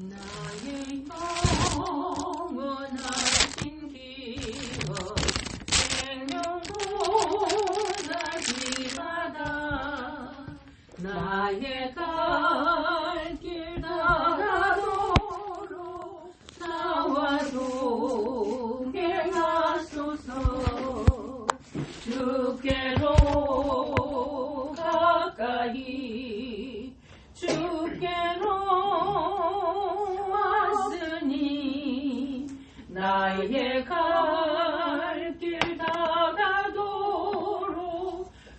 나의 영원하신 기억 생명보다 기마다 나의 갈 길 다가도록 나와 동행하소서. 주께로 가까이 주께로 왔으니 나의 갈 길 다가도록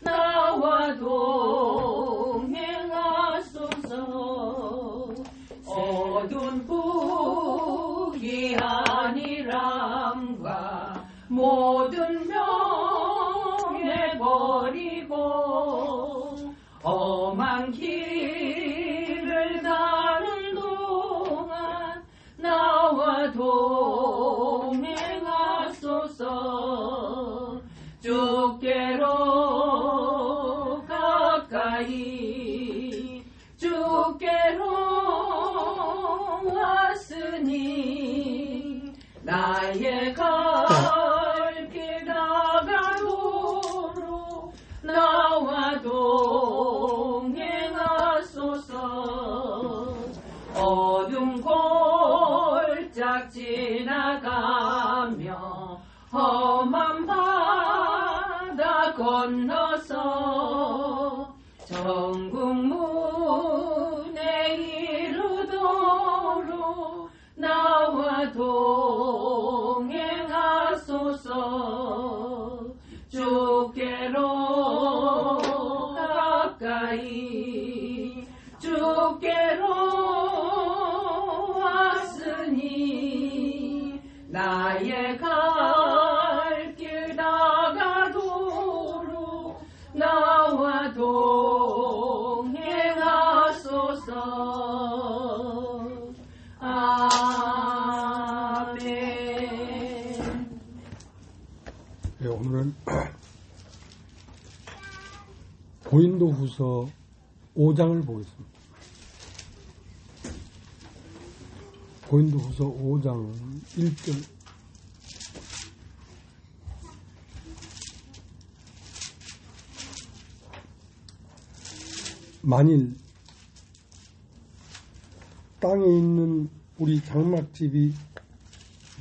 나와 동행하소서. 어두운 북이 아니람과 모든 명예 버리고 험한 길을 가는 동안 나와 동행하소서. 주께로 가까이 주께로 왔으니 나의 갈 길 다가도록 나와 동행하소서. 어둠 골짝 지나가며 험한 바다 건너서 천국 문에 이르도록 나와 동행하소서. 주께로 가까이 주께로 왔으니 나의 갈 길 다가도록 나와 동행하소서. 아멘. 네, 오늘은 고린도후서 5장을 보겠습니다. 고린도후서 5장 1절. 만일 땅에 있는 우리 장막집이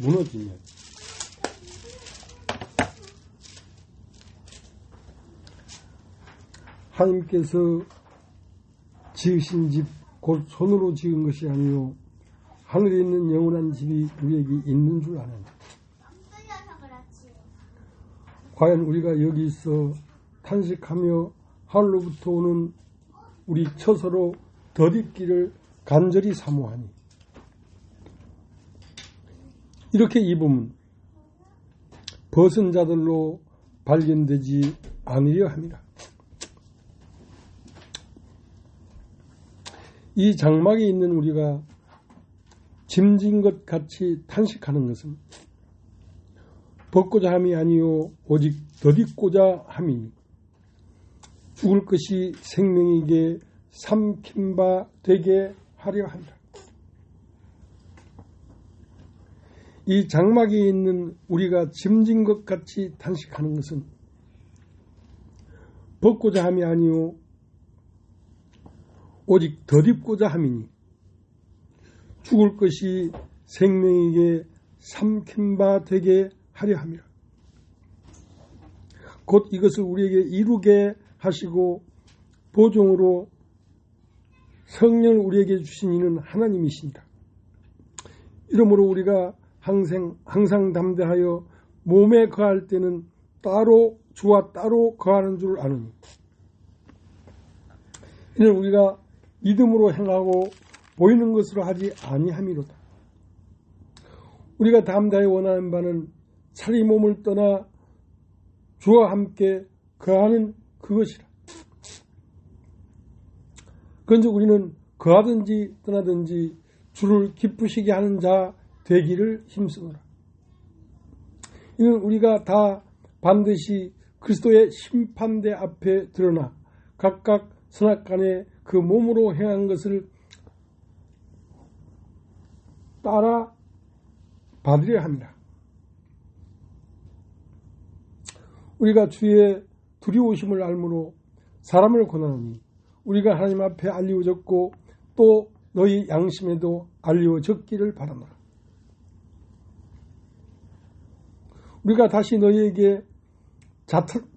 무너지면 하나님께서 지으신 집 곧 손으로 지은 것이 아니요 하늘에 있는 영원한 집이 우리에게 있는 줄 아는. 과연 우리가 여기 있어 탄식하며 하늘로부터 오는 우리 처소로 덧입기를 간절히 사모하니 이렇게 입으면 벗은 자들로 발견되지 않으려 합니다. 이 장막에 있는 우리가 짐진 것 같이 탄식하는 것은 벗고자 함이 아니요 오직 덧입고자 함이니 죽을 것이 생명에게 삼킨 바 되게 하려 합니다. 이 장막에 있는 우리가 짐진 것 같이 탄식하는 것은 벗고자 함이 아니요 오직 덧입고자 함이니 죽을 것이 생명에게 삼킨 바 되게 하려 함이라. 곧 이것을 우리에게 이루게 하시고 보종으로 성령을 우리에게 주신 이는 하나님이십니다. 이러므로 우리가 항상 담대하여 몸에 거할 때는 따로 주와 따로 거하는 줄 아느니 이는 우리가 믿음으로 행하고 보이는 것으로 하지 아니함이로다. 우리가 담대하여 원하는 바는 살이 몸을 떠나 주와 함께 거하는 그것이라. 그런즉 우리는 거하든지 떠나든지 주를 기쁘시게 하는 자 되기를 힘쓰노라. 이는 우리가 다 반드시 그리스도의 심판대 앞에 드러나 각각 선악간에 그 몸으로 행한 것을 따라 받으려 함이라. 우리가 주의 두려우심을 알므로 사람을 권하노니 우리가 하나님 앞에 알리워졌고 또 너희 양심에도 알리워졌기를 바라노라. 우리가 다시 너희에게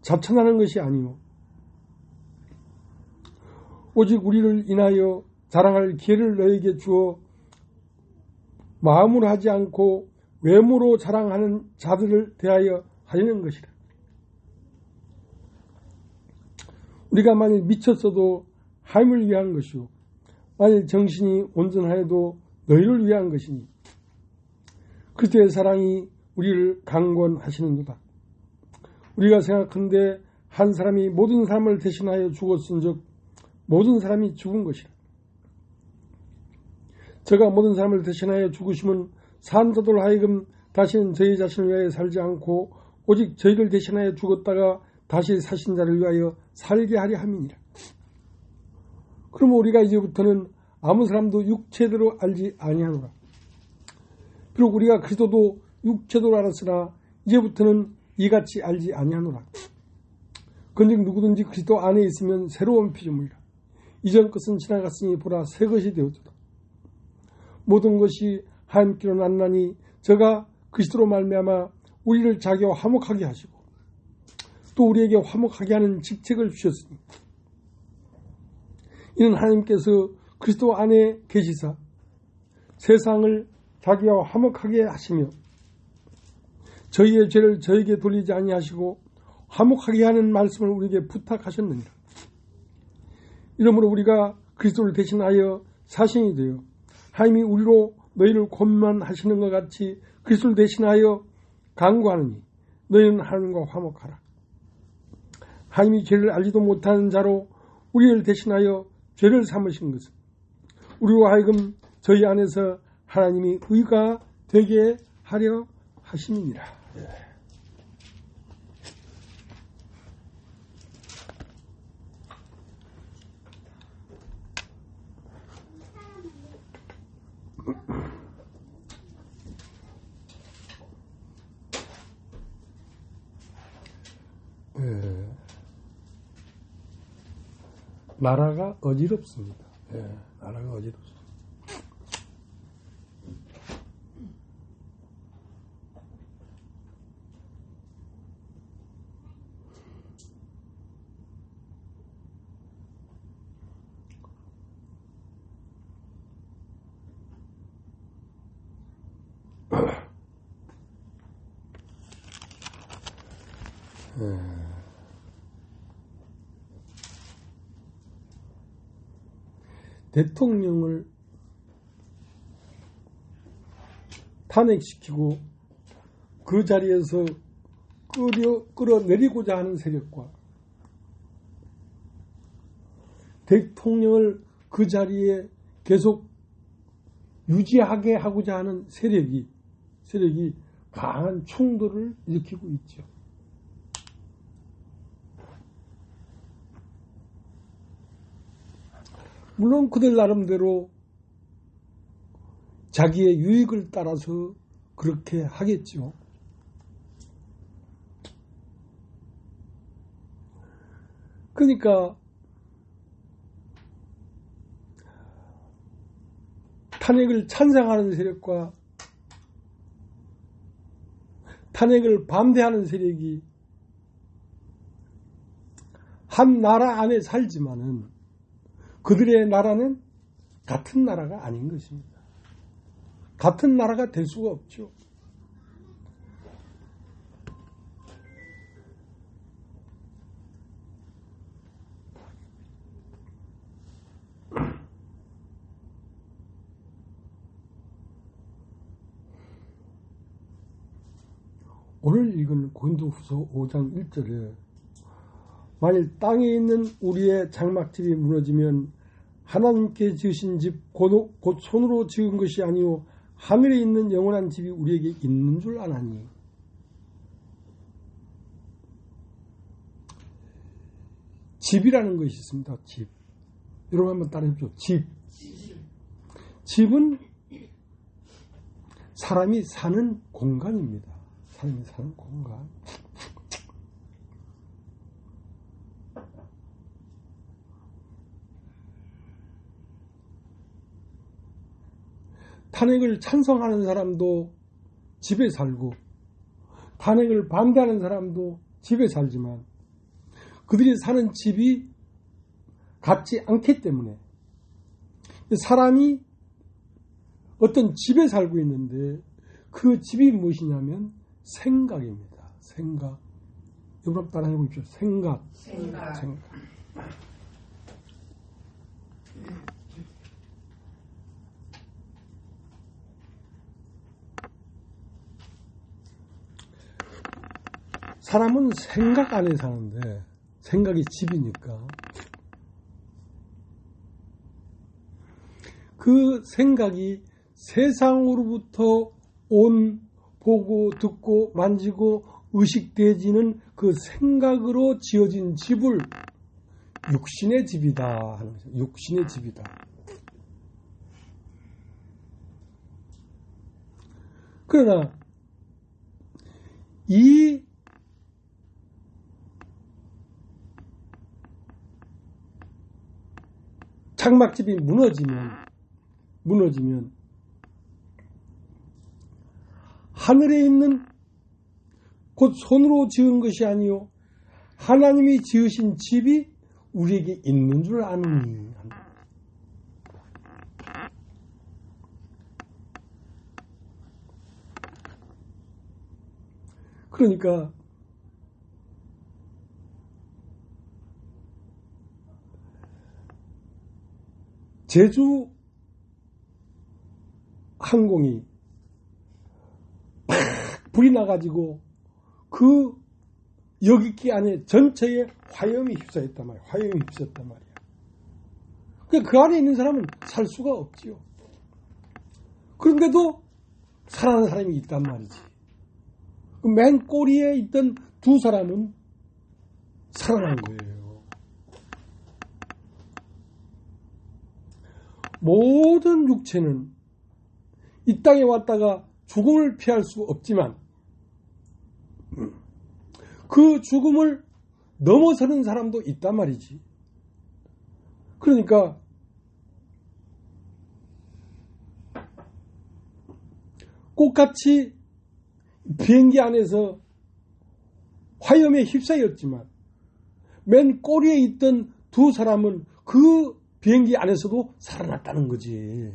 자천하는 것이 아니요 오직 우리를 인하여 자랑할 기회를 너희에게 주어 마음으로 하지 않고 외모로 자랑하는 자들을 대하여 하려는 것이라. 우리가 만일 미쳤어도 하임을 위한 것이요 만일 정신이 온전하여도 너희를 위한 것이니 그리스도의 사랑이 우리를 강권하시는도다. 우리가 생각한데 한 사람이 모든 사람을 대신하여 죽었은즉 모든 사람이 죽은 것이라. 저가 모든 사람을 대신하여 죽으심은 산 자들 하여금 다시는 저희 자신을 위하여 살지 않고 오직 저희를 대신하여 죽었다가 다시 사신 자를 위하여 살게 하려 함이니라. 그러면 우리가 이제부터는 아무 사람도 육체대로 알지 아니하노라. 비록 우리가 그리스도도 육체대로 알았으나 이제부터는 이같이 알지 아니하노라. 그런즉 누구든지 그리스도 안에 있으면 새로운 피조물이라. 이전 것은 지나갔으니 보라 새 것이 되었도다. 모든 것이 하나님께로 났나니 저가 그리스도로 말미암아 우리를 자기와 화목하게 하시고 또 우리에게 화목하게 하는 직책을 주셨으니 이는 하나님께서 그리스도 안에 계시사 세상을 자기와 화목하게 하시며 저희의 죄를 저에게 돌리지 아니하시고 화목하게 하는 말씀을 우리에게 부탁하셨느니라. 이러므로 우리가 그리스도를 대신하여 사신이 되어 하나님이 우리로 너희를 권면하시는 것 같이 그리스도를 대신하여 간구하느니 너희는 하나님과 화목하라. 하나님이 죄를 알지도 못하는 자로 우리를 대신하여 죄를 삼으신 것은 우리와 하여금 저희 안에서 하나님이 의가 되게 하려 하심이니라. 나라가 어지럽습니다. 나라가 어지럽습니다. 대통령을 탄핵시키고 그 자리에서 끌어내리고자 하는 세력과 대통령을 그 자리에 계속 유지하게 하고자 하는 세력이 강한 충돌을 일으키고 있죠. 물론 그들 나름대로 자기의 유익을 따라서 그렇게 하겠죠. 그러니까 탄핵을 찬성하는 세력과 탄핵을 반대하는 세력이 한 나라 안에 살지만은 그들의 나라는 같은 나라가 아닌 것입니다. 같은 나라가 될 수가 없죠. 오늘 읽은 고린도후서 5장 1절에 만일 땅에 있는 우리의 장막집이 무너지면 하나님께 지으신 집 곧 손으로 지은 것이 아니요 하늘에 있는 영원한 집이 우리에게 있는 줄 아나니. 집이라는 것이 있습니다. 집. 여러분 한번 따라해보죠. 집. 집은 사람이 사는 공간입니다. 사람이 사는 공간. 탄핵을 찬성하는 사람도 집에 살고 탄핵을 반대하는 사람도 집에 살지만 그들이 사는 집이 같지 않기 때문에 사람이 어떤 집에 살고 있는데 그 집이 무엇이냐면 생각입니다. 생각. 여러분 따라 해보십시오. 생각. 사람은 생각 안에 사는데 생각이 집이니까 그 생각이 세상으로부터 온 보고 듣고 만지고 의식되지는 그 생각으로 지어진 집을 육신의 집이다 하는 거죠. 육신의 집이다. 그러나 이 장막집이 무너지면 하늘에 있는 곧 손으로 지은 것이 아니요 하나님이 지으신 집이 우리에게 있는 줄 아느니. 그러니까 제주 항공이 팍 불이 나가지고 그 여객기 안에 전체에 화염이 휩싸였단 말이야. 화염이 휩싸였단 말이야. 그러니까 그 안에 있는 사람은 살 수가 없지요. 그런데도 살아난 사람이 있단 말이지. 맨 꼬리에 있던 두 사람은 살아난 거예요. 모든 육체는 이 땅에 왔다가 죽음을 피할 수 없지만 그 죽음을 넘어서는 사람도 있단 말이지. 그러니까 꽃같이 비행기 안에서 화염에 휩싸였지만 맨 꼬리에 있던 두 사람은 그 비행기 안에서도 살아났다는 거지.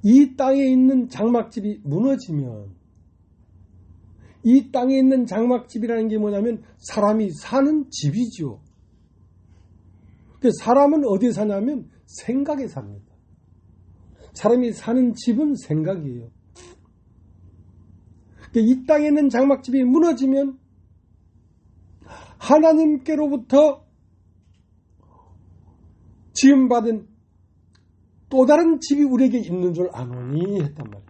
이 땅에 있는 장막집이 무너지면 이 땅에 있는 장막집이라는 게 뭐냐면 사람이 사는 집이죠. 사람은 어디에 사냐면 생각에 삽니다. 사람이 사는 집은 생각이에요. 이 땅에 있는 장막집이 무너지면 하나님께로부터 지음받은 또 다른 집이 우리에게 있는 줄 아노니 했단 말이에요.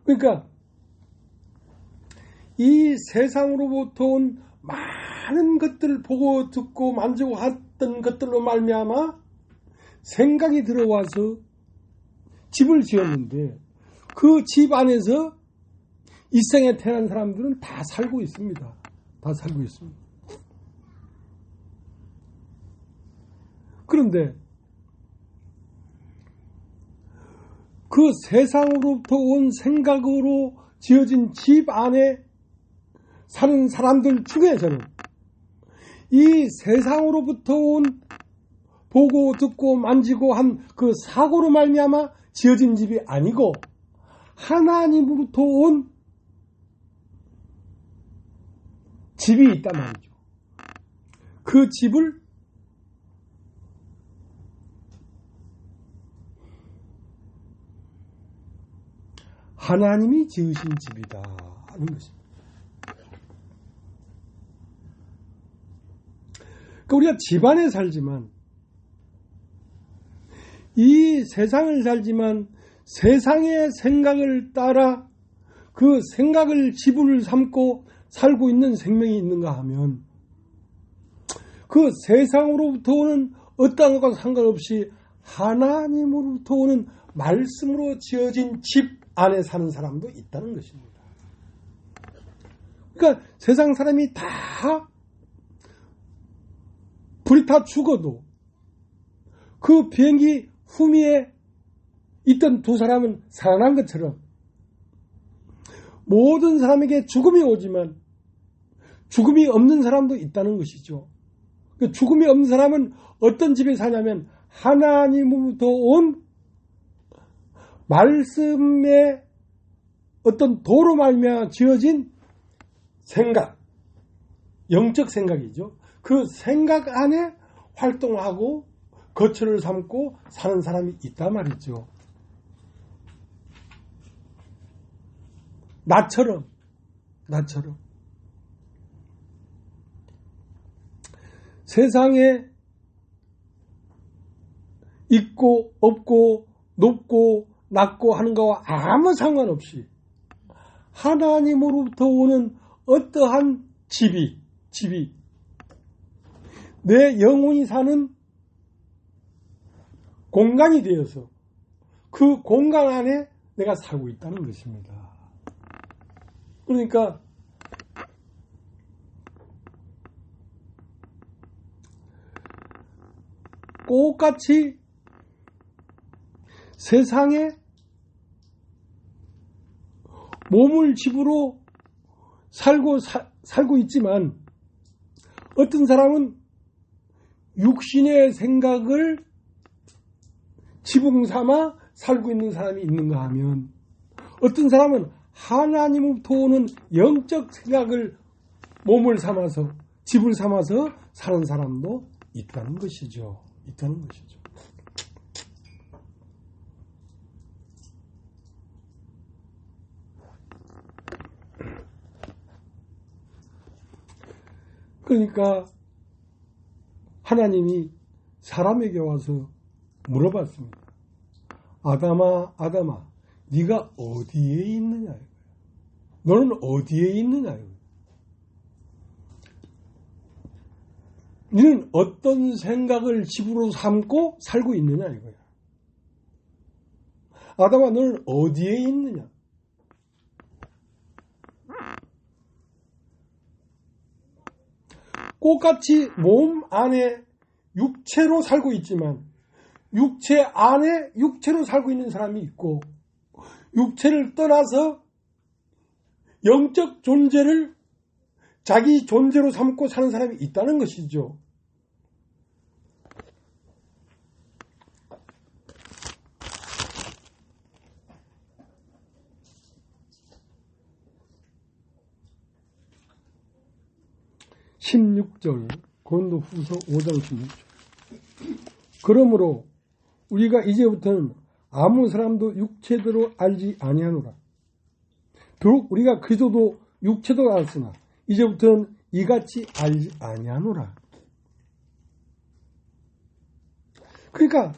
그러니까 이 세상으로부터 온 많은 것들을 보고 듣고 만지고 했던 것들로 말미암아 생각이 들어와서 집을 지었는데 그 집 안에서 이 생에 태어난 사람들은 다 살고 있습니다. 다 살고 있습니다. 그런데 그 세상으로부터 온 생각으로 지어진 집 안에 사는 사람들 중에서는 이 세상으로부터 온 보고 듣고 만지고 한 그 사고로 말미암아 지어진 집이 아니고 하나님으로부터 온 집이 있단 말이죠. 그 집을 하나님이 지으신 집이다 하는 것입니다. 그러니까 우리가 집안에 살지만 이 세상을 살지만 세상의 생각을 따라 그 생각을 집을 삼고 살고 있는 생명이 있는가 하면 그 세상으로부터 오는 어떠한 것과 상관없이 하나님으로부터 오는 말씀으로 지어진 집 안에 사는 사람도 있다는 것입니다. 그러니까 세상 사람이 다 불이 다 죽어도 그 비행기 후미에 있던 두 사람은 살아난 것처럼 모든 사람에게 죽음이 오지만 죽음이 없는 사람도 있다는 것이죠. 그 죽음이 없는 사람은 어떤 집에 사냐면 하나님으로부터 온 말씀의 어떤 도로 말미암아 지어진 생각, 영적 생각이죠. 그 생각 안에 활동하고 거처를 삼고 사는 사람이 있단 말이죠. 나처럼 세상에 있고 없고 높고 낮고 하는 것과 아무 상관없이 하나님으로부터 오는 어떠한 집이 내 영혼이 사는 공간이 되어서 그 공간 안에 내가 살고 있다는 것입니다. 그러니까 똑같이 세상에 몸을 집으로 살고 있지만 어떤 사람은 육신의 생각을 지붕 삼아 살고 있는 사람이 있는가 하면 어떤 사람은 하나님으로부터 오는 영적 생각을 몸을 삼아서 집을 삼아서 사는 사람도 있다는 것이죠. 그러니까 하나님이 사람에게 와서 물어봤습니다. 아담아, 네가 어디에 있느냐? 너는 어디에 있느냐? 너는 어떤 생각을 집으로 삼고 살고 있느냐 이거야. 아담아, 너는 어디에 있느냐? 똑같이 몸 안에 육체로 살고 있지만 육체 안에 육체로 살고 있는 사람이 있고 육체를 떠나서 영적 존재를 자기 존재로 삼고 사는 사람이 있다는 것이죠. 고린도후서 5장 16절. 그러므로 우리가 이제부터는 아무 사람도 육체대로 알지 아니하노라. 비록 우리가 그리스도도 육체도 알았으나 이제부터는 이같이 알지 아니하노라. 그러니까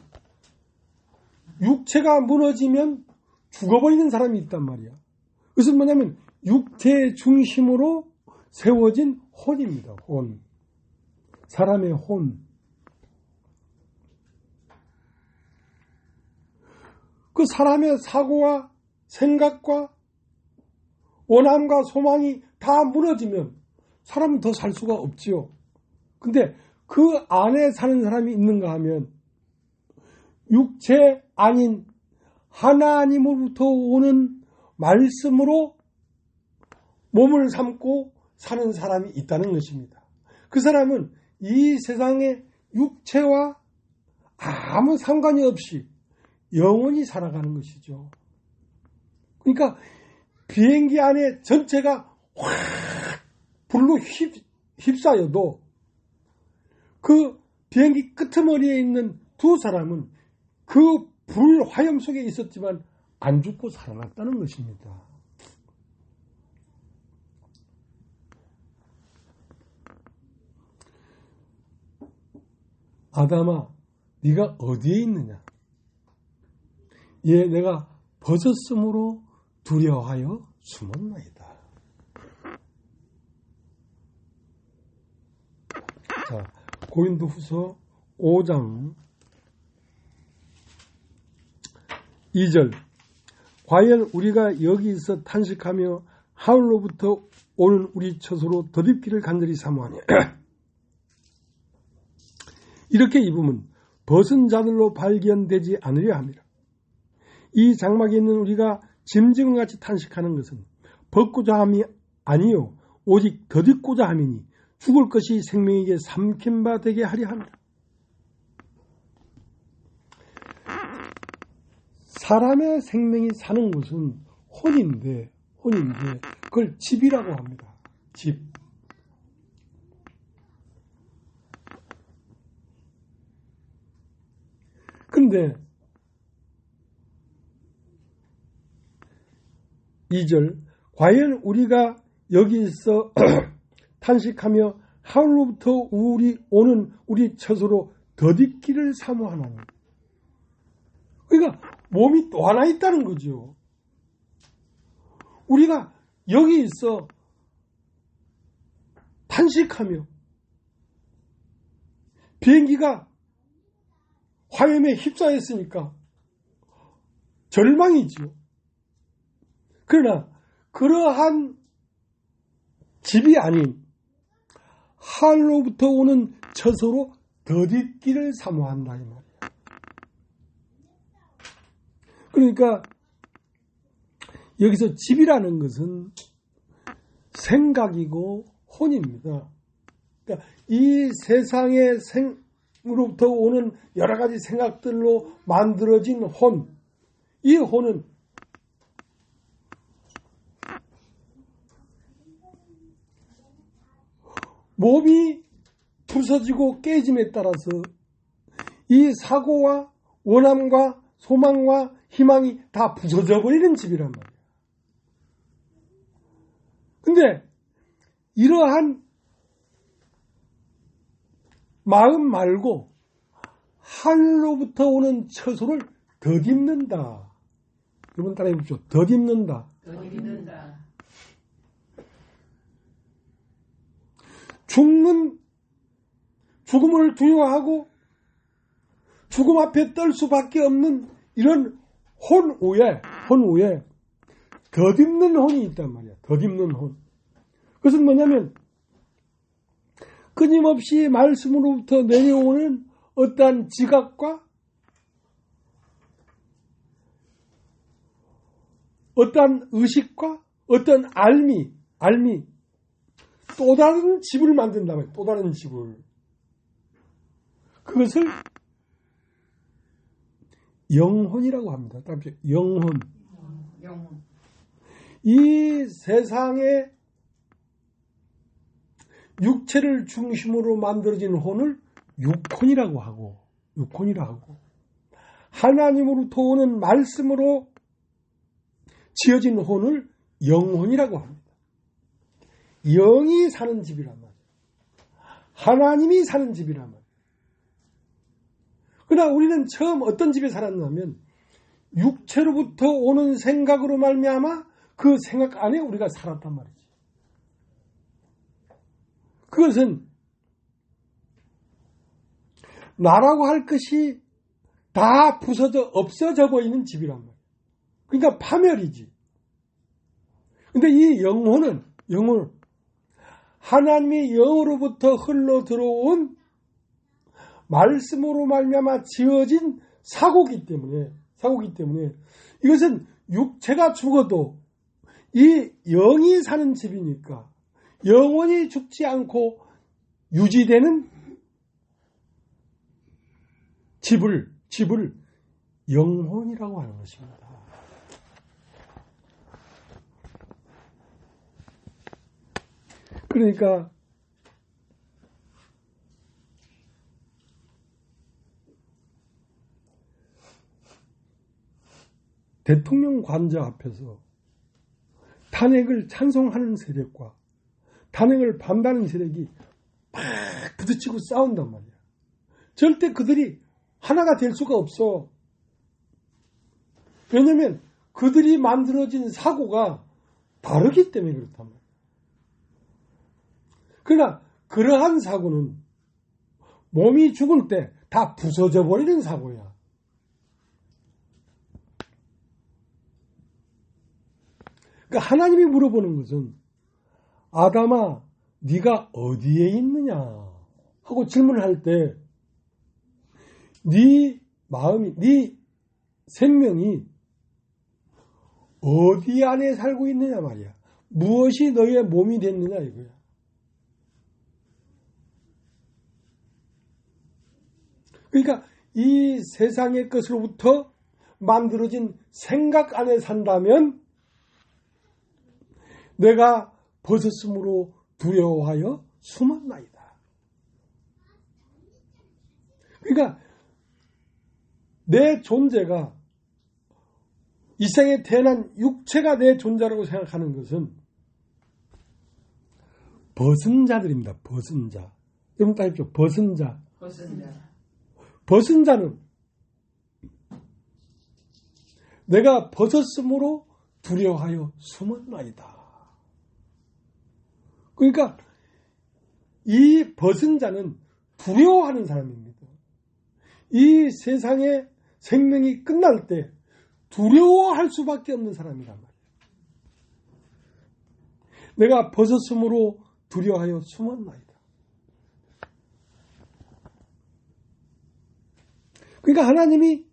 육체가 무너지면 죽어버리는 사람이 있단 말이야. 그것은 뭐냐면 육체의 중심으로 세워진 혼입니다. 혼. 사람의 혼. 그 사람의 사고와 생각과 원함과 소망이 다 무너지면 사람은 더 살 수가 없지요. 근데 그 안에 사는 사람이 있는가 하면 육체 아닌 하나님으로부터 오는 말씀으로 몸을 삼고 사는 사람이 있다는 것입니다. 그 사람은 이 세상의 육체와 아무 상관이 없이 영원히 살아가는 것이죠. 그러니까 비행기 안에 전체가 확 불로 휩싸여도 그 비행기 끄트머리에 있는 두 사람은 그 불 화염 속에 있었지만 안 죽고 살아났다는 것입니다. 아담아, 네가 어디에 있느냐? 예, 내가 벗었으므로 두려워하여 숨었나이다. 자, 고린도후서 5장 2절 과연 우리가 여기서 탄식하며 하늘로부터 오는 우리 처소로 덧입기를 간절히 사모하니 이렇게 입으면 벗은 자들로 발견되지 않으려 함이라. 이 장막에 있는 우리가 짐승같이 탄식하는 것은 벗고자 함이 아니요 오직 덧입고자 함이니 죽을 것이 생명에게 삼킨 바 되게 하려 함이라. 사람의 생명이 사는 곳은 혼인데 그걸 집이라고 합니다. 집. 그런데 2절 과연 우리가 여기서 탄식하며 하늘로부터 오는 우리 처소로 덧입기를 사모하나니. 그러니까 몸이 또 하나 있다는 거죠. 우리가 여기 있어 탄식하며 비행기가 화염에 휩싸였으니까 절망이지요. 그러나 그러한 집이 아닌 하늘로부터 오는 처소로 덧입기를 사모한다 이 말이에요. 그러니까 여기서 집이라는 것은 생각이고 혼입니다. 그러니까 이 세상의 생으로부터 오는 여러 가지 생각들로 만들어진 혼, 이 혼은 몸이 부서지고 깨짐에 따라서 이 사고와 원함과 소망과 희망이 다 부서져 버리는 집이란 말이에요. 근데 이러한 마음 말고 하늘로부터 오는 처소를 덧입는다. 여러분 따라해 보십시오. 덧입는다. 덧입는다. 죽음을 두려워하고 죽음 앞에 떨 수밖에 없는 이런 혼 위에 덧입는 혼이 있단 말이야. 덧입는 혼. 그것은 뭐냐면 끊임없이 말씀으로부터 내려오는 어떠한 지각과 어떠한 의식과 어떠한 알미 또 다른 집을 만든단 말이야. 또 다른 집을. 그것을 영혼이라고 합니다. 영혼. 이 세상의 육체를 중심으로 만들어진 혼을 육혼이라고 하고 하나님으로부터 오는 말씀으로 지어진 혼을 영혼이라고 합니다. 영이 사는 집이란 말이에요. 하나님이 사는 집이란 말이에요. 그러나 우리는 처음 어떤 집에 살았냐면 육체로부터 오는 생각으로 말미암아 그 생각 안에 우리가 살았단 말이지. 그것은 나라고 할 것이 다 부서져 없어져 보이는 집이란 말이에요. 그러니까 파멸이지. 근데 이 영혼은 하나님의 영으로부터 흘러 들어온 말씀으로 말미암아 지어진 사고기 때문에 이것은 육체가 죽어도 이 영이 사는 집이니까 영원히 죽지 않고 유지되는 집을 영혼이라고 하는 것입니다. 그러니까 대통령 관저 앞에서 탄핵을 찬성하는 세력과 탄핵을 반대하는 세력이 막 부딪히고 싸운단 말이야. 절대 그들이 하나가 될 수가 없어. 왜냐하면 그들이 만들어진 사고가 다르기 때문에 그렇단 말이야. 그러나 그러한 사고는 몸이 죽을 때 다 부서져 버리는 사고야. 그러니까 하나님이 물어보는 것은 아담아 네가 어디에 있느냐 하고 질문할 때 네 마음이 네 생명이 어디 안에 살고 있느냐 말이야. 무엇이 너의 몸이 됐느냐 이거야. 그러니까 이 세상의 것으로부터 만들어진 생각 안에 산다면 내가 벗었으므로 두려워하여 숨었나이다. 그러니까 내 존재가 이 생에 태어난 육체가 내 존재라고 생각하는 것은 벗은 자들입니다. 벗은 자. 여러분 따십시오. 벗은 자. 벗은 자는 내가 벗었으므로 두려워하여 숨었나이다. 그러니까 이 벗은 자는 두려워하는 사람입니다. 이 세상의 생명이 끝날 때 두려워할 수밖에 없는 사람이란 말이에요. 내가 벗었으므로 두려워하여 숨었나이다. 그러니까 하나님이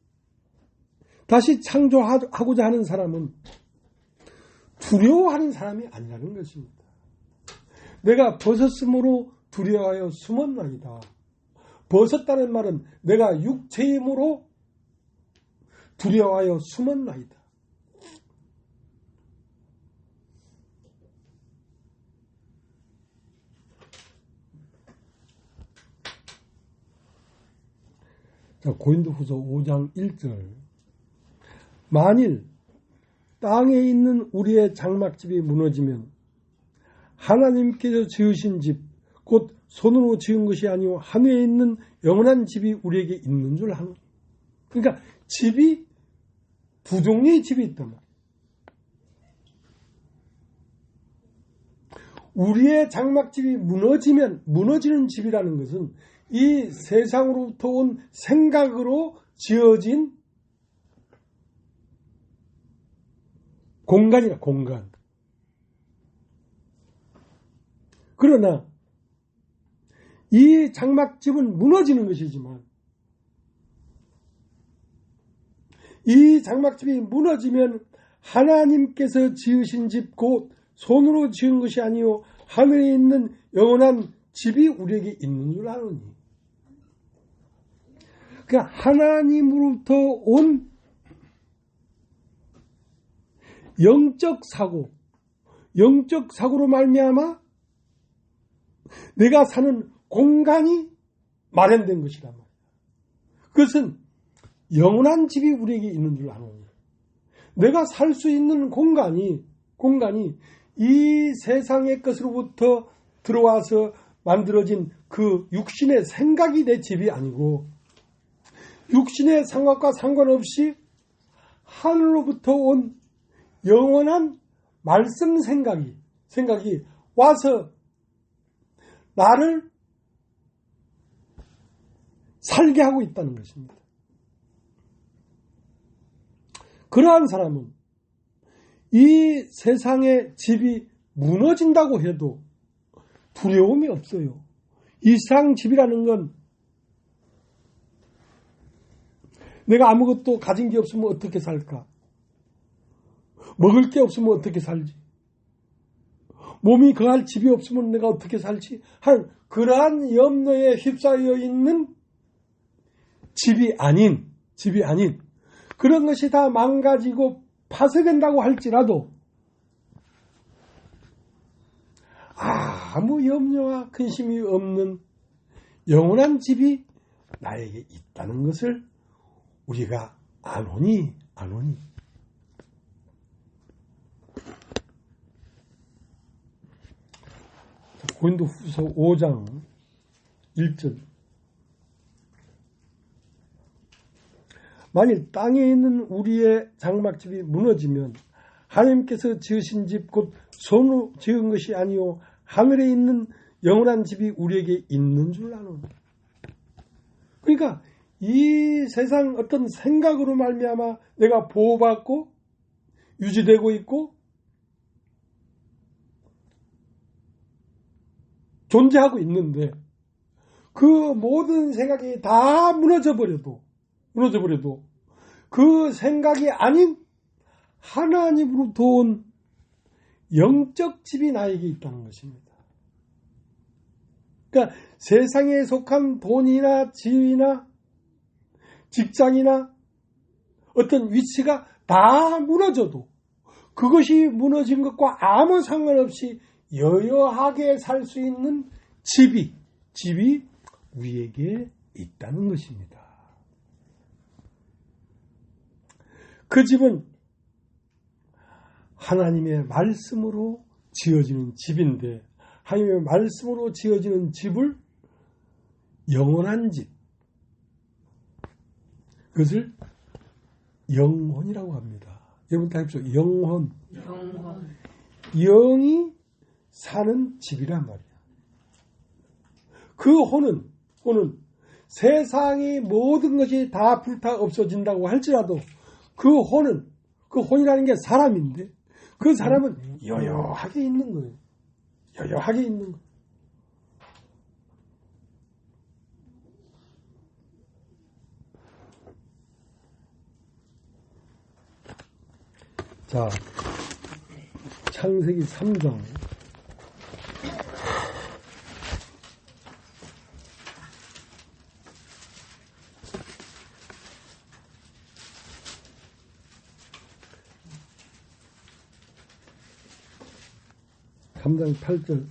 다시 창조하고자 하는 사람은 두려워하는 사람이 아니라는 것입니다. 내가 벗었으므로 두려워하여 숨었나이다. 벗었다는 말은 내가 육체의 힘으로 두려워하여 숨었나이다. 자, 고린도후서 5장 1절. 만일 땅에 있는 우리의 장막집이 무너지면 하나님께서 지으신 집, 곧 손으로 지은 것이 아니오 하늘에 있는 영원한 집이 우리에게 있는 줄 아노니. 그러니까 집이 두 종류의 집이 있단 말이에요. 우리의 장막집이 무너지는 집이라는 것은 이 세상으로부터 온 생각으로 지어진 공간이라 공간. 그러나 이 장막집은 무너지는 것이지만 이 장막집이 무너지면 하나님께서 지으신 집 곧 손으로 지은 것이 아니요 하늘에 있는 영원한 집이 우리에게 있는 줄 아노니. 그러니까 하나님으로부터 온 영적 사고로 말미암아 내가 사는 공간이 마련된 것이란 말이야. 그것은 영원한 집이 우리에게 있는 줄 아노니. 내가 살 수 있는 공간이 이 세상의 것으로부터 들어와서 만들어진 그 육신의 생각이 내 집이 아니고 육신의 생각과 상관없이 하늘로부터 온 영원한 말씀 생각이 와서 나를 살게 하고 있다는 것입니다. 그러한 사람은 이 세상의 집이 무너진다고 해도 두려움이 없어요. 이 세상 집이라는 건 내가 아무것도 가진 게 없으면 어떻게 살까? 먹을 게 없으면 어떻게 살지? 몸이 거할 집이 없으면 내가 어떻게 살지? 한 그러한 염려에 휩싸여 있는 집이 아닌 그런 것이 다 망가지고 파쇄된다고 할지라도 아무 염려와 근심이 없는 영원한 집이 나에게 있다는 것을 우리가 아노니. 고린도후서 5장 1절. 만일 땅에 있는 우리의 장막집이 무너지면 하나님께서 지으신 집 곧 손으로 지은 것이 아니요 하늘에 있는 영원한 집이 우리에게 있는 줄 아노니. 그러니까 이 세상 어떤 생각으로 말미암아 내가 보호받고 유지되고 있고 존재하고 있는데 그 모든 생각이 다 무너져 버려도 그 생각이 아닌 하나님으로부터 온 영적 집이 나에게 있다는 것입니다. 그러니까 세상에 속한 돈이나 지위나 직장이나 어떤 위치가 다 무너져도 그것이 무너진 것과 아무 상관없이 여여하게 살 수 있는 집이 우리에게 있다는 것입니다. 그 집은 하나님의 말씀으로 지어지는 집인데 하나님의 말씀으로 지어지는 집을 영원한 집, 그것을 영혼이라고 합니다. 여러분 다 해보세요. 영혼. 영이 사는 집이란 말이야. 그 혼은 세상의 모든 것이 다 불타 없어진다고 할지라도 그 혼이라는 게 사람인데 그 사람은 여여하게 있는 거예요. 여여하게 있는 거예요. 자, 창세기 3장 3장 8절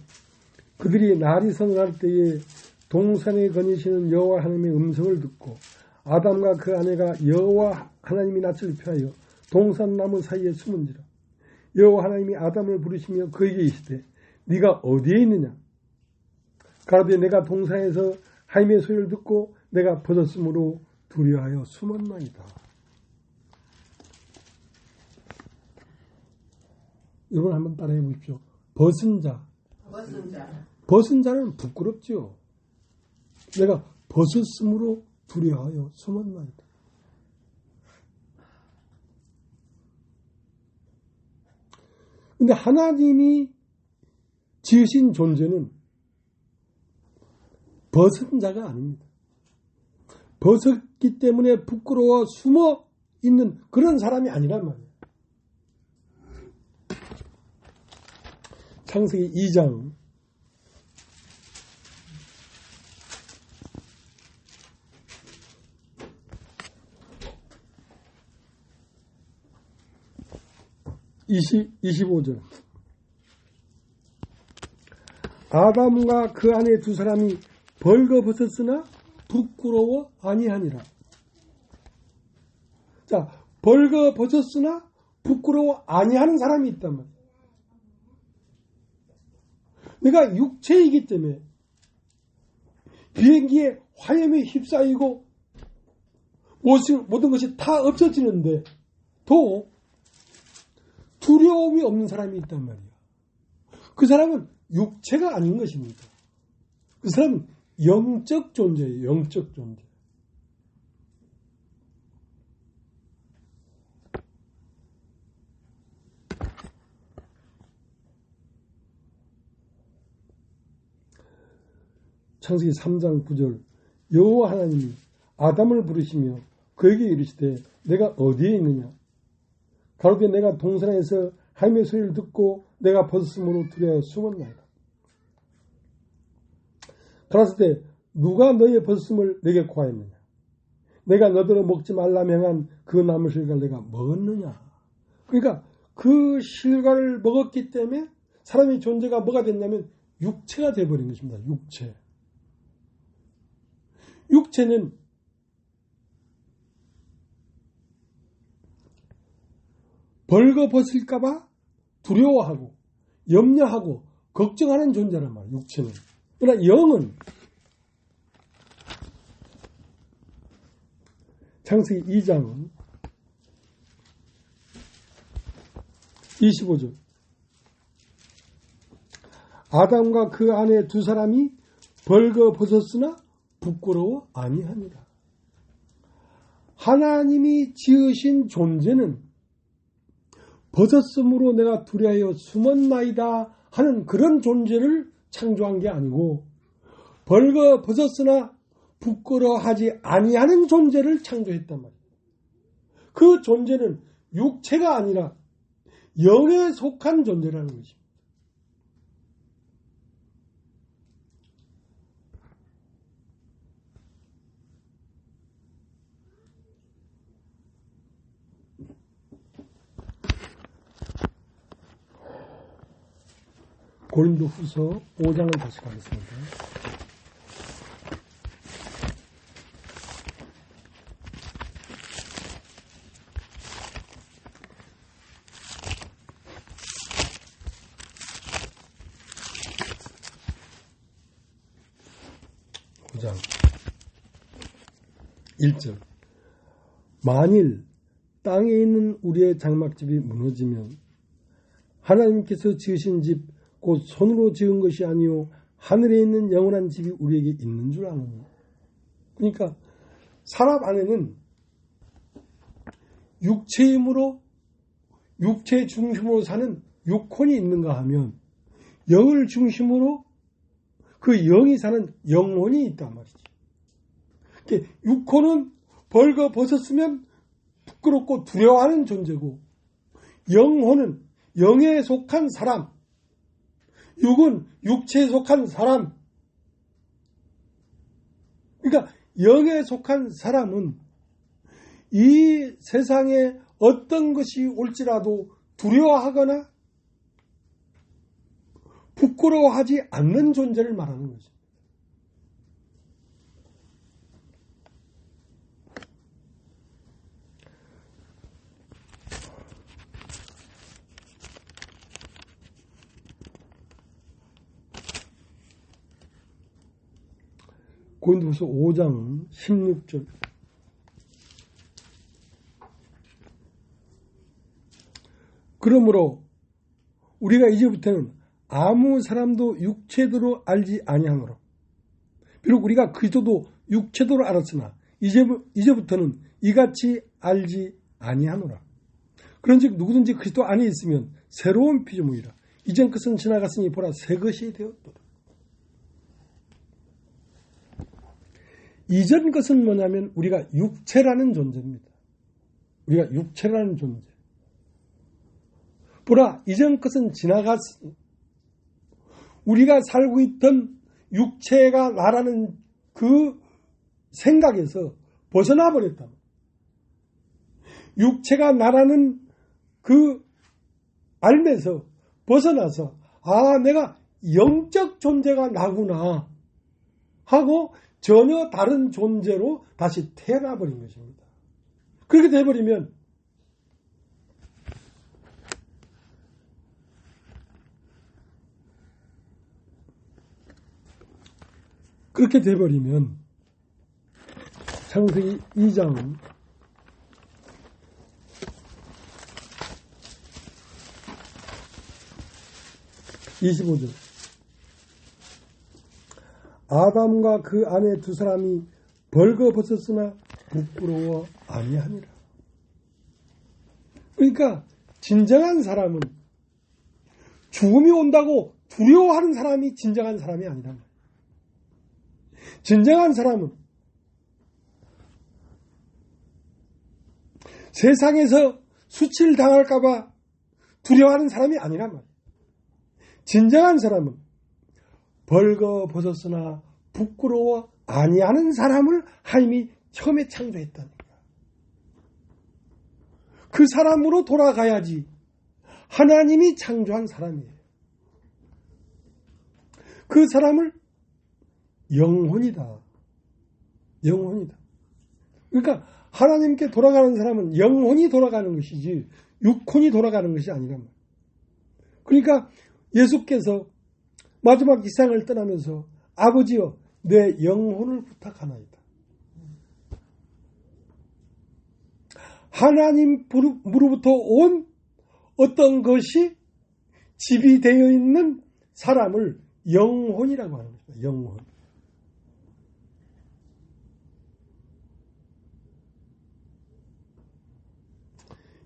그들이 날이 성할 때에 동산에 거니시는 여호와 하나님의 음성을 듣고 아담과 그 아내가 여호와 하나님이 낯을 피하여 동산 나무 사이에 숨은지라. 여호와 하나님이 아담을 부르시며 그에게 이르시되 네가 어디에 있느냐. 가로되 내가 동산에서 하나님의 소리를 듣고 내가 벗었으므로 두려워하여 숨었나이다. 여러분 한번 따라해 보십시오. 벗은 자는 부끄럽지요. 내가 벗었으므로 두려워하여 숨었나이다. 근데 하나님이 지으신 존재는 벗은 자가 아닙니다. 벗었기 때문에 부끄러워 숨어 있는 그런 사람이 아니란 말이에요. 창세기 2장 25절 아담과 그 아내 두 사람이 벌거벗었으나 부끄러워 아니하니라. 자, 벌거벗었으나 부끄러워 아니하는 사람이 있단 말이야. 내가 육체이기 때문에 비행기에 화염에 휩싸이고 모든 것이 다 없어지는데 또 두려움이 없는 사람이 있단 말이야. 그 사람은 육체가 아닌 것입니다. 그 사람은 영적 존재예요. 영적 존재. 창세기 3장 9절 여호와 하나님이 아담을 부르시며 그에게 이르시되 내가 어디에 있느냐. 가로되 내가 동산에서 하나님의 소리를 듣고 내가 벗었으므로 두려워 숨었나이다. 가라사대 누가 너의 벗음을 내게 고하였느냐. 내가 너더러 먹지 말라 명한 그 나무 실과를 내가 먹었느냐. 그러니까 그 실과를 먹었기 때문에 사람의 존재가 뭐가 됐냐면 육체가 되어버린 것입니다. 육체는 벌거벗을까봐 두려워하고 염려하고 걱정하는 존재란 말이에요. 육체는. 그러나 영은 창세기 2장 25절 아담과 그 아내 두 사람이 벌거벗었으나 부끄러워 아니하니라. 하나님이 지으신 존재는 벗었으므로 내가 두려하여 숨었나이다 하는 그런 존재를 창조한 게 아니고 벌거 벗었으나 부끄러워하지 아니하는 존재를 창조했단 말이에요. 그 존재는 육체가 아니라 영에 속한 존재라는 것입니다. 고린도후서 5장을 다시 가겠습니다. 장 1절 만일 땅에 있는 우리의 장막집이 무너지면 하나님께서 지으신 집 곧 손으로 지은 것이 아니요 하늘에 있는 영원한 집이 우리에게 있는 줄 아노니. 그러니까 사람 안에는 육체의 힘으로 육체 중심으로 사는 육혼이 있는가 하면 영을 중심으로 그 영이 사는 영혼이 있단 말이지. 육혼은 벌거 벗었으면 부끄럽고 두려워하는 존재고 영혼은 영에 속한 사람, 육은 육체에 속한 사람. 그러니까 영에 속한 사람은 이 세상에 어떤 것이 올지라도 두려워하거나 부끄러워하지 않는 존재를 말하는 것입니다. 고린도후서 5장 16절 그러므로 우리가 이제부터는 아무 사람도 육체도로 알지 아니하노라. 비록 우리가 그리스도도 육체도로 알았으나 이제부터는 이같이 알지 아니하노라. 그런즉 누구든지 그리스도 안에 있으면 새로운 피조물이라. 이전 것은 지나갔으니 보라 새 것이 되었도다. 이전 것은 뭐냐면 우리가 육체라는 존재입니다. 우리가 육체라는 존재. 보라 이전 것은 지나갔으니 우리가 살고 있던 육체가 나라는 그 생각에서 벗어나 버렸다. 육체가 나라는 그 알면서 벗어나서 내가 영적 존재가 나구나 하고 전혀 다른 존재로 다시 태어나 버린 것입니다. 그렇게 돼버리면 창세기 2장 25절 아담과 그 아내 두 사람이 벌거벗었으나 부끄러워 아니하니라. 그러니까 진정한 사람은 죽음이 온다고 두려워하는 사람이 진정한 사람이 아니란 말이에요. 진정한 사람은 세상에서 수치를 당할까 봐 두려워하는 사람이 아니란 말이에요. 진정한 사람은 벌거벗었으나 부끄러워 아니하는 사람을 하나님이 처음에 창조했다니까. 그 사람으로 돌아가야지 하나님이 창조한 사람이에요. 그 사람을 영혼이다. 영혼이다. 그러니까 하나님께 돌아가는 사람은 영혼이 돌아가는 것이지 육혼이 돌아가는 것이 아니란 말이에요. 그러니까 예수께서 마지막 이 세상을 떠나면서 아버지여 내 영혼을 부탁하나이다. 하나님으로부터 온 어떤 것이 집이 되어 있는 사람을 영혼이라고 하는 것입니다. 영혼.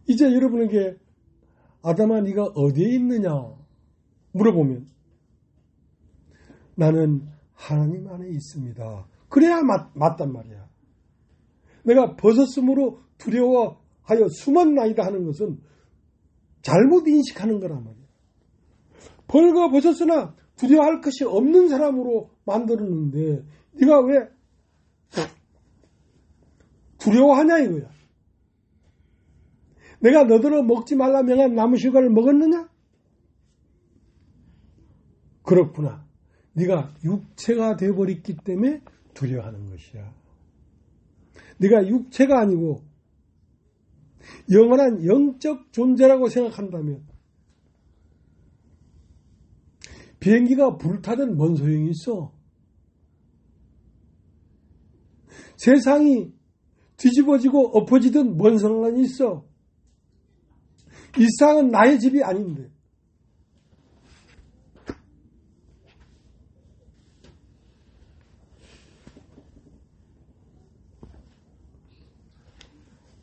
이제 여러분에게 아담아 네가 어디에 있느냐 물어보면 나는 하나님 안에 있습니다. 그래야 맞단 말이야. 내가 벗었으므로 두려워하여 숨었나이다 하는 것은 잘못 인식하는 거란 말이야. 벌거 벗었으나 두려워할 것이 없는 사람으로 만들었는데 네가 왜 두려워하냐 이거야. 내가 너더러 먹지 말라 명한 나무실과를 먹었느냐? 그렇구나. 네가 육체가 되어버렸기 때문에 두려워하는 것이야. 네가 육체가 아니고 영원한 영적 존재라고 생각한다면 비행기가 불타든 뭔 소용이 있어? 세상이 뒤집어지고 엎어지든 뭔 상관이 있어? 이 세상은 나의 집이 아닌데.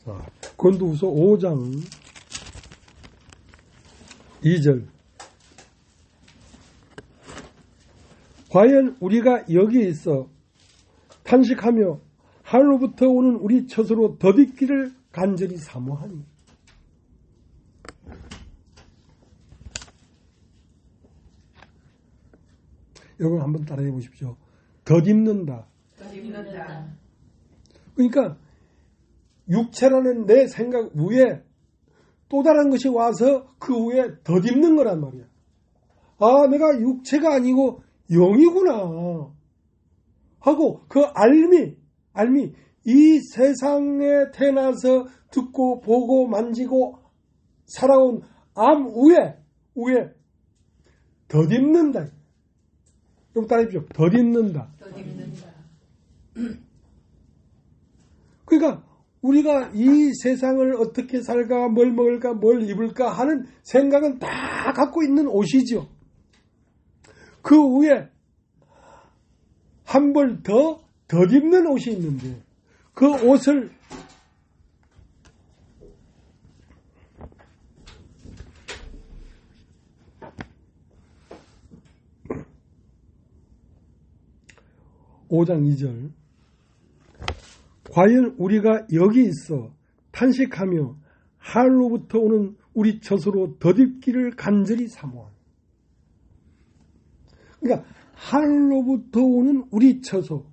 자, 고린도후서 5장 2절. 과연 우리가 여기 있어 탄식하며 하늘로부터 오는 우리 처소로 덧입기를 간절히 사모하니. 여러분 한번 따라해 보십시오. 덧입는다. 덧입는다. 그러니까 육체라는 내 생각 위에 또 다른 것이 와서 그 위에 덧입는 거란 말이야. 아, 내가 육체가 아니고 영이구나 하고 그 알미 이 세상에 태어나서 듣고 보고 만지고 살아온 암 위에 덧입는다. 좀 따라해보십시오. 덧입는다. 덧입는다. 그러니까 우리가 이 세상을 어떻게 살까, 뭘 먹을까, 뭘 입을까 하는 생각은 다 갖고 있는 옷이죠. 그 위에 한 벌 더 덧입는 옷이 있는데 그 옷을 (5장 2절) 과연 우리가 여기 있어 탄식하며 하늘로부터 오는 우리 처소로 덧입기를 간절히 사모하는. 그러니까 하늘로부터 오는 우리 처소.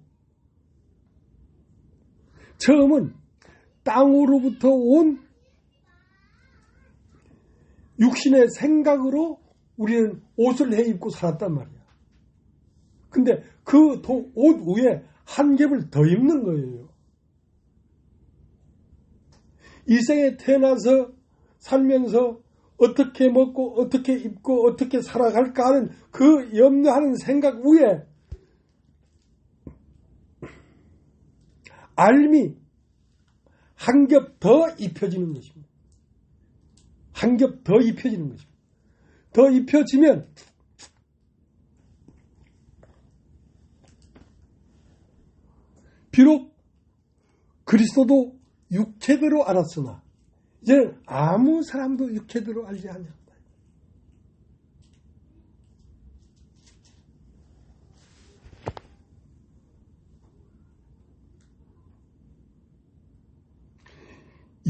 처음은 땅으로부터 온 육신의 생각으로 우리는 옷을 해 입고 살았단 말이야. 근데 그 옷 위에 한 겹을 더 입는 거예요. 이 생에 태어나서 살면서 어떻게 먹고 어떻게 입고 어떻게 살아갈까 하는 그 염려하는 생각 위에 알미 한 겹 더 입혀지는 것입니다. 한 겹 더 입혀지는 것입니다. 더 입혀지면 비록 그리스도도 육체대로 알았으나 이제는 아무 사람도 육체대로 알지 않는다.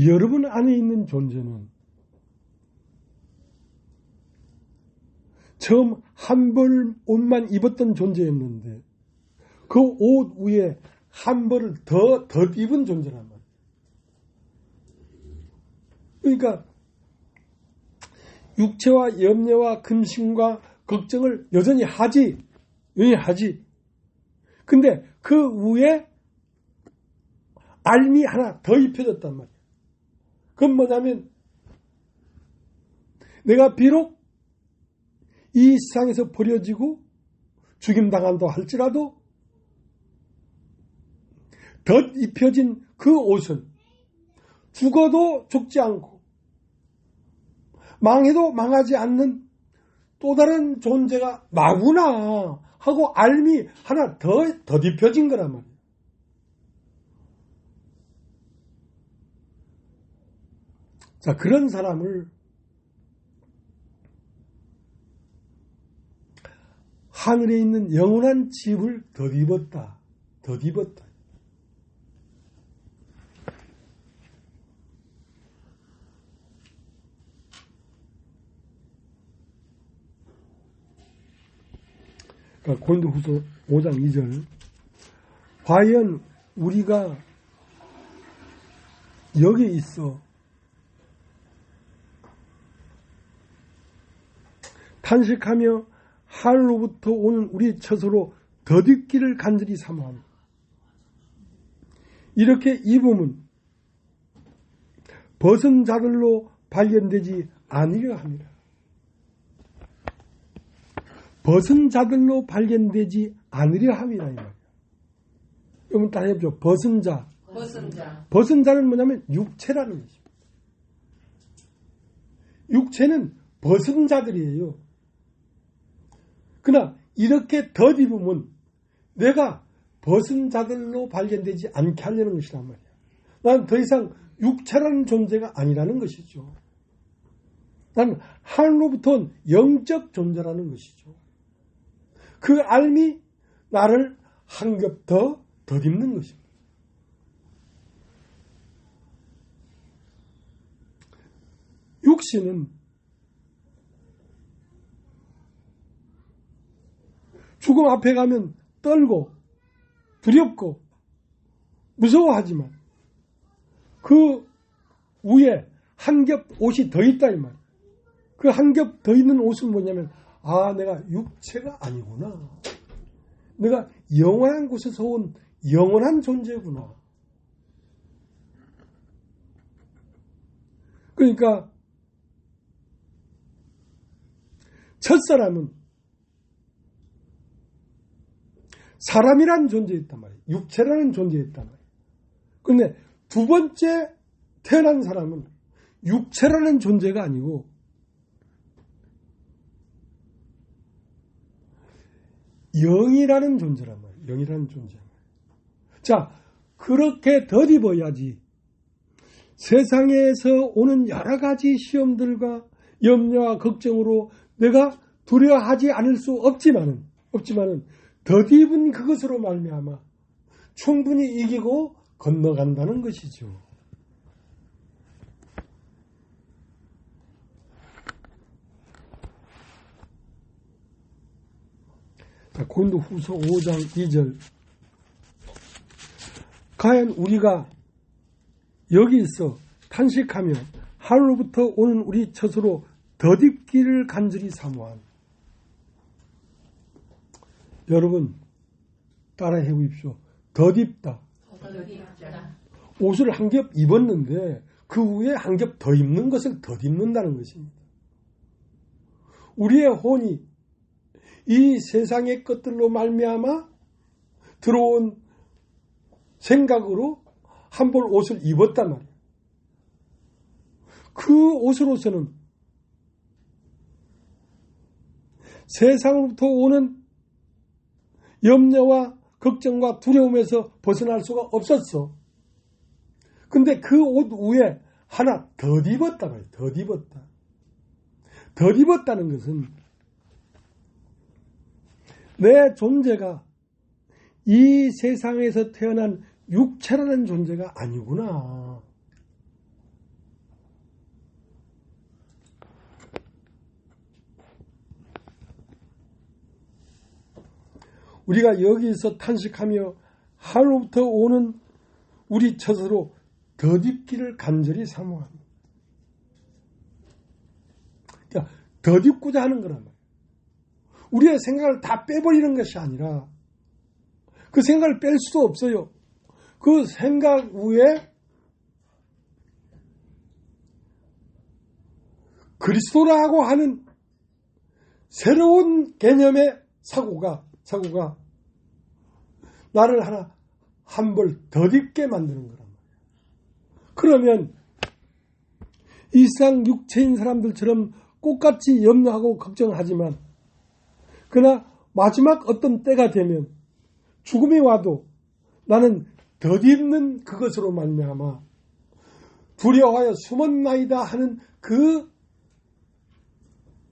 여러분 안에 있는 존재는 처음 한 벌 옷만 입었던 존재였는데 그 옷 위에 한 벌을 더 입은 존재란 말이에요. 그러니까 육체와 염려와 근심과 걱정을 여전히 하지. 근데 그 위에 알미 하나 더 입혀졌단 말이에요. 그건 뭐냐면 내가 비록 이 세상에서 버려지고 죽임당한다 할지라도 덧 입혀진 그 옷은 죽어도 죽지 않고 망해도 망하지 않는 또 다른 존재가 나구나 하고 알미 하나 더 입혀진 거란 말이에요. 자, 그런 사람을 하늘에 있는 영원한 집을 덧입었다. 덧입었다. 그러니까 고린도후서 5장 2절. 과연 우리가 여기 있어 탄식하며 하늘로부터 오는 우리 처소로 덧입기를 간절히 사모하며 이렇게 입음은 벗은 자들로 발견되지 아니려 합니다. 벗은 자들로 발견되지 않으려 함이라 이 말이에요. 여러분 따라 해보죠. 벗은 자. 벗은 자. 벗은 자는 뭐냐면 육체라는 것입니다. 육체는 벗은 자들이에요. 그러나 이렇게 덧입으면 내가 벗은 자들로 발견되지 않게 하려는 것이란 말이야. 난 더 이상 육체라는 존재가 아니라는 것이죠. 난 하늘로부터 온 영적 존재라는 것이죠. 그 알미 나를 한 겹 더 덧입는 것입니다. 육신은 죽음 앞에 가면 떨고 두렵고 무서워하지만 그 위에 한 겹 옷이 더 있다 이 말. 그 한 겹 더 있는 옷은 뭐냐면 내가 육체가 아니구나. 내가 영원한 곳에서 온 영원한 존재구나. 그러니까 첫사람은 사람이라는 존재였단 말이에요. 육체라는 존재였단 말이에요. 그런데 두 번째 태어난 사람은 육체라는 존재가 아니고 영이라는 존재란 말이에요. 영이라는 존재. 자, 그렇게 덧입어야지 세상에서 오는 여러 가지 시험들과 염려와 걱정으로 내가 두려워하지 않을 수 없지만은 덧입은 그것으로 말미암아 충분히 이기고 건너간다는 것이죠. 자, 고린도후서 5장 2절. 과연 우리가 여기 있어 탄식하며 하늘로부터 오는 우리 처소로 덧입기를 간절히 사모한. 여러분 따라해 보십시오. 덧입다. 옷을 한 겹 입었는데 그 위에 한 겹 더 입는 것을 덧입는다는 것입니다. 우리의 혼이 이 세상의 것들로 말미암아 들어온 생각으로 한 벌 옷을 입었단 말이에요. 그 옷으로서는 세상으로부터 오는 염려와 걱정과 두려움에서 벗어날 수가 없었어. 근데 그 옷 위에 하나 덧입었다 말이에요. 덧입었다. 덧입었다는 것은 내 존재가 이 세상에서 태어난 육체라는 존재가 아니구나. 우리가 여기서 탄식하며 하늘로부터 오는 우리 처소로 덧입기를 간절히 사모합니다. 그러니까 덧입고자 하는 거란 말이에요. 우리의 생각을 다 빼버리는 것이 아니라 그 생각을 뺄 수도 없어요. 그 생각 위에 그리스도라고 하는 새로운 개념의 사고가 나를 한 벌 덧입게 만드는 거란 말이에요. 그러면 일상 육체인 사람들처럼 똑같이 염려하고 걱정하지만 그러나 마지막 어떤 때가 되면 죽음이 와도 나는 덧입는 그것으로 말미암아 두려워하여 숨었나이다 하는 그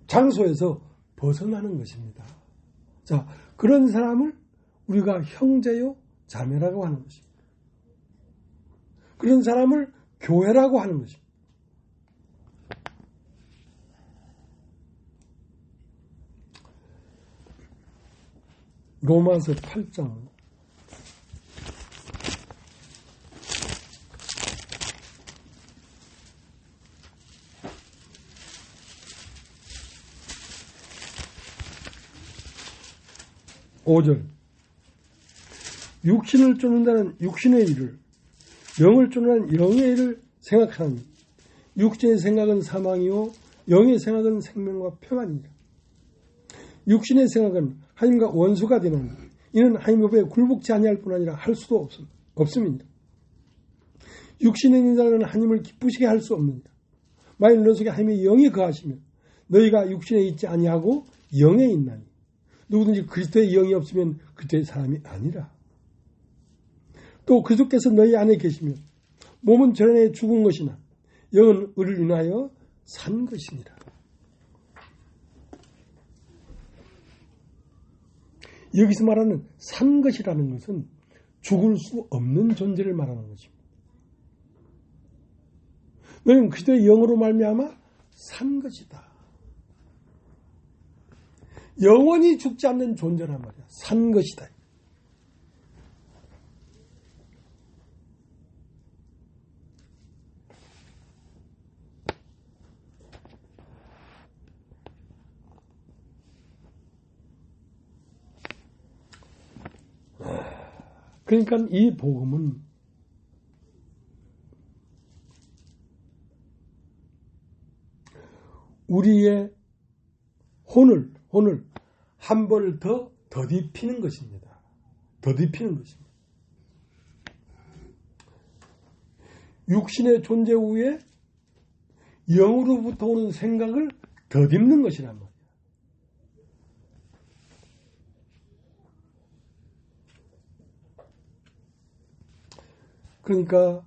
장소에서 벗어나는 것입니다. 자, 그런 사람을 우리가 형제요 자매라고 하는 것입니다. 그런 사람을 교회라고 하는 것입니다. 로마서 8장 5절 육신을 쫓는다는 육신의 일을 영을 쫓는 영의 일을 생각하니 육신의 생각은 사망이요 영의 생각은 생명과 평안이니라. 육신의 생각은 하나님과 원수가 되나니 이는 하나님 법에 굴복지 아니할 뿐 아니라 할 수도 없음이니라. 육신의 있는 자는 하나님을 기쁘시게 할 수 없느니라. 만일 너 속에 하나님의 영이 거하시면 너희가 육신에 있지 아니하고 영에 있나니 누구든지 그리스도의 영이 없으면 그리스도의 사람이 아니라. 또 그리스도께서 너희 안에 계시면 몸은 전에 죽은 것이나 영은 의를 인하여 산 것이니라. 여기서 말하는 산 것이라는 것은 죽을 수 없는 존재를 말하는 것입니다. 너희는 그리스도의 영으로 말미암아 산 것이다. 영원히 죽지 않는 존재란 말이야. 산 것이다. 그러니까 이 복음은 우리의 혼을 한 번을 더 더딥히는 것입니다. 더딥히는 것입니다. 육신의 존재 후에 영으로부터 오는 생각을 더딥는 것이란 말이에요. 그러니까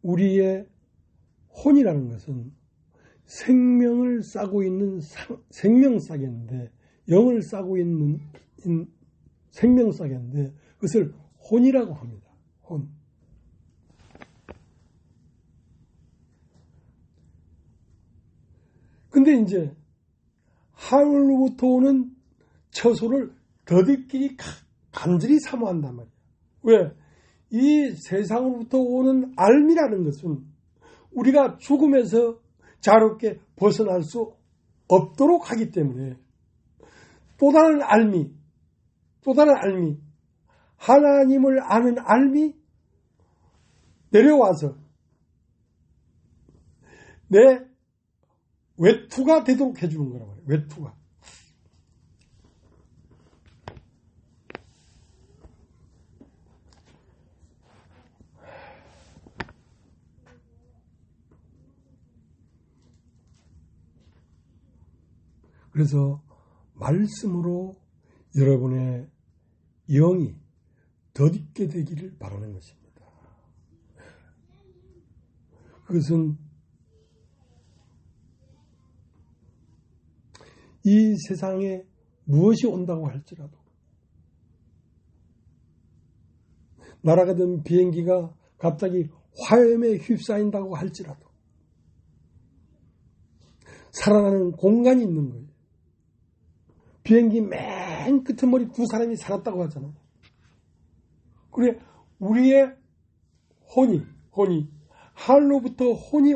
우리의 혼이라는 것은 생명을 싸고 있는 생명싸개인데 영을 싸고 있는 생명싸개인데 그것을 혼이라고 합니다. 혼. 근데 이제 하늘로부터 오는 처소를 더디끼리 간절히 사모한단 말이에요. 왜? 이 세상으로부터 오는 알미라는 것은 우리가 죽음에서 자유롭게 벗어날 수 없도록 하기 때문에 또 다른 알미, 하나님을 아는 알미 내려와서 내 외투가 되도록 해주는 거란 말이에요. 외투가. 그래서 말씀으로 여러분의 영이 덧입게 되기를 바라는 것입니다. 그것은 이 세상에 무엇이 온다고 할지라도 날아가던 비행기가 갑자기 화염에 휩싸인다고 할지라도 살아나는 공간이 있는 거예요. 비행기 맨 끝머리 두 사람이 살았다고 하잖아요. 그래 우리의 혼이 하늘로부터 혼이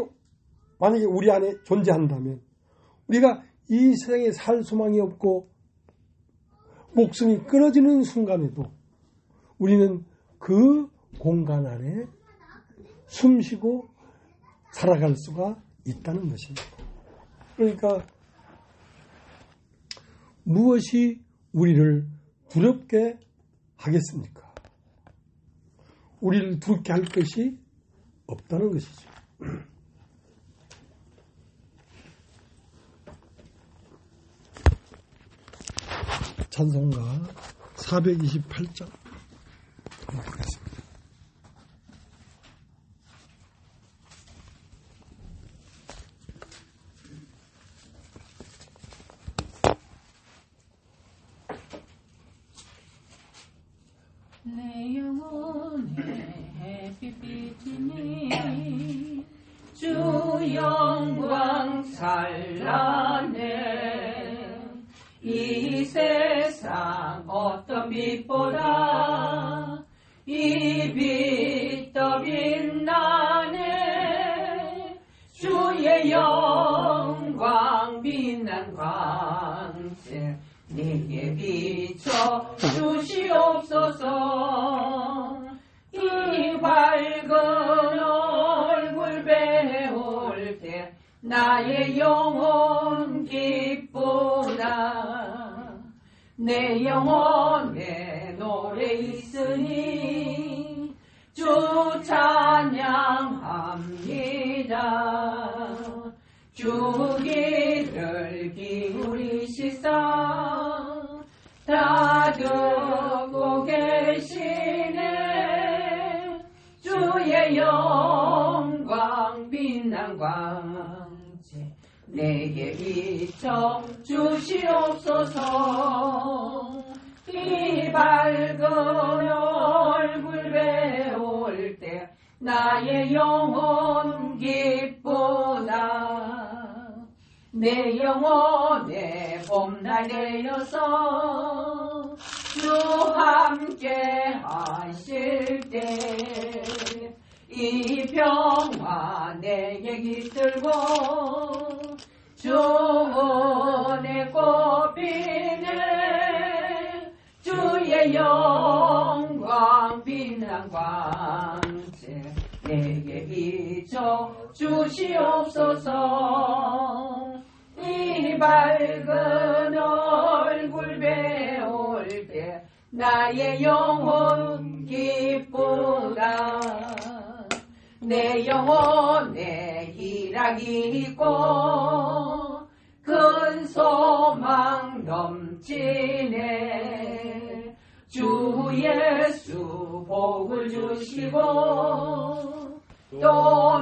만약에 우리 안에 존재한다면 우리가 이 세상에 살 소망이 없고 목숨이 끊어지는 순간에도 우리는 그 공간 안에 숨쉬고 살아갈 수가 있다는 것입니다. 그러니까 무엇이 우리를 두렵게 하겠습니까? 우리를 두렵게 할 것이 없다는 것이죠. 찬송가 428장 보겠습니다. 내 영혼의 햇빛이니 주 영광 찬란해. 이 세상 어떤 빛보다 이 빛 더 빛나네. 주의 영광 빛난 광채 내게 비춰 주시옵소서. 이 밝은 얼굴 배울 때 나의 영혼 기쁘다. 내 영혼에 노래 있으니 주 찬양합니다. 주 귀를 기울이시사 다 듣고 계시네. 주의 영광 빛난 광채 내게 비춰 주시옵소서. 이 밝은 얼굴 배울 때 나의 영혼 기쁘다. 내 영혼에 봄날 내려서 주 함께 하실 때 이 평화 내게 깃들고 주 은혜 꽃피네. 주의 영광 빛난 광채 내게 비춰 주시옵소서. 이 밝은 얼굴 배울 때 나의 영혼 기쁘다. 내 영혼에 희락이 있고 큰 소망 넘치네. 주 예수 복을 주시고 또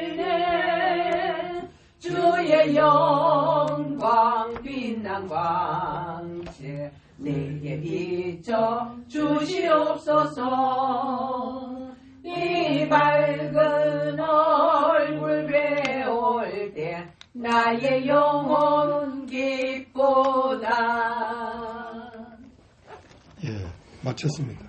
내려주시네. 주의 영광 빛난 광채 내게 비춰 주시옵소서. 이 밝은 얼굴 배울 때 나의 영혼 기쁘다. 예, 마쳤습니다.